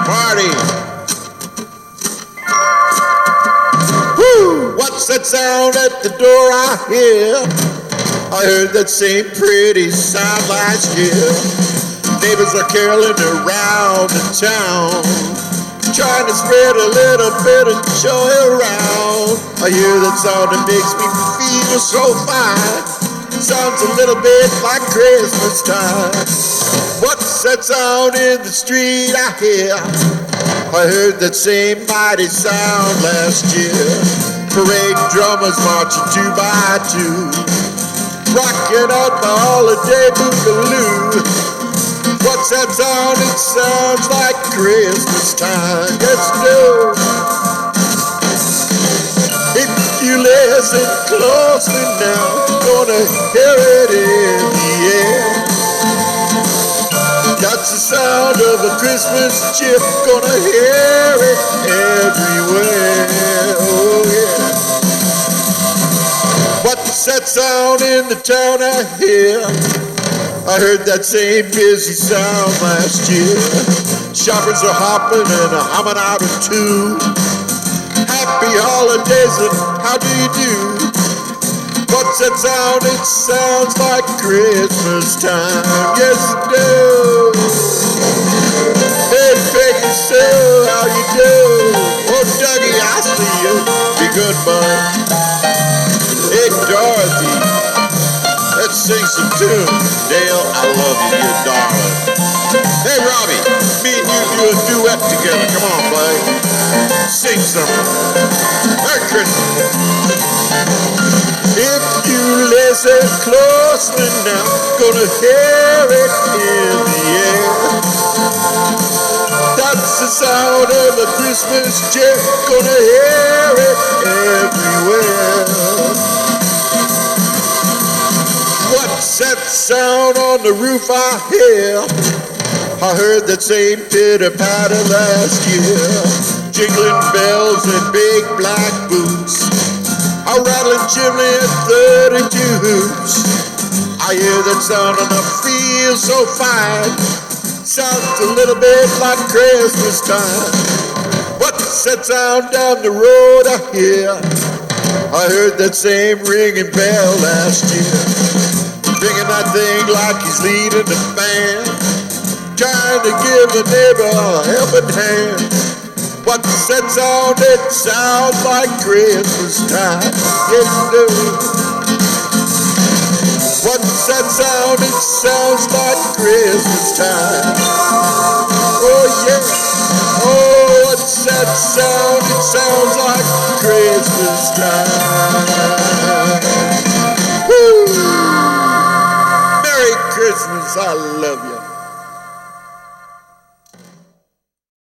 party. Woo! What's that sound at the door I hear? I heard that same pretty sound last year. Neighbors are caroling around the town, trying to spread a little bit of joy around. I hear that sound that makes me feel so fine. Sounds a little bit like Christmas time. What's that sound in the street I hear? I heard that same mighty sound last year. Parade drummers marching two by two, rocking out the holiday boogaloo. What's that sound? It sounds like Christmas time. Yes, no. If you listen closely now, gonna hear it in the air. That's the sound of a Christmas chip, gonna hear it everywhere. Oh yeah. What's that sound in the town I hear? I heard that same busy sound last year. Shoppers are hopping and humming out of tune. Happy holidays and how do you do? What's that sound? It sounds like Christmas time. Yes, it does. Hey, Peggy Sue, how you do? Oh, Dougie, I see you. Be good, bud. Hey, Dorothy, let's sing some tunes. Dale, I love you, you darling. Hey, Robbie, me and you do a duet together. Come on, buddy. Sing something. Merry Christmas. If you listen closely now, gonna hear it in the air. That's the sound of a Christmas cheer. Gonna hear it everywhere. What's that sound on the roof I hear? I heard that same pitter-patter last year. Jingling bells and big black boots, a rattling chimney and 32 hoops. I hear that sound and I feel so fine. Sounds a little bit like Christmas time. What's that sound down the road I hear? I heard that same ringing bell last year. Ringing that thing like he's leading the band, trying to give the neighbor a helping hand. What's that sound? It sounds like Christmas time. Yes, it does. What's that sound? It sounds like Christmas time. Oh yeah. Oh, what's that sound? It sounds like Christmas time. Woo! Merry Christmas, I love you.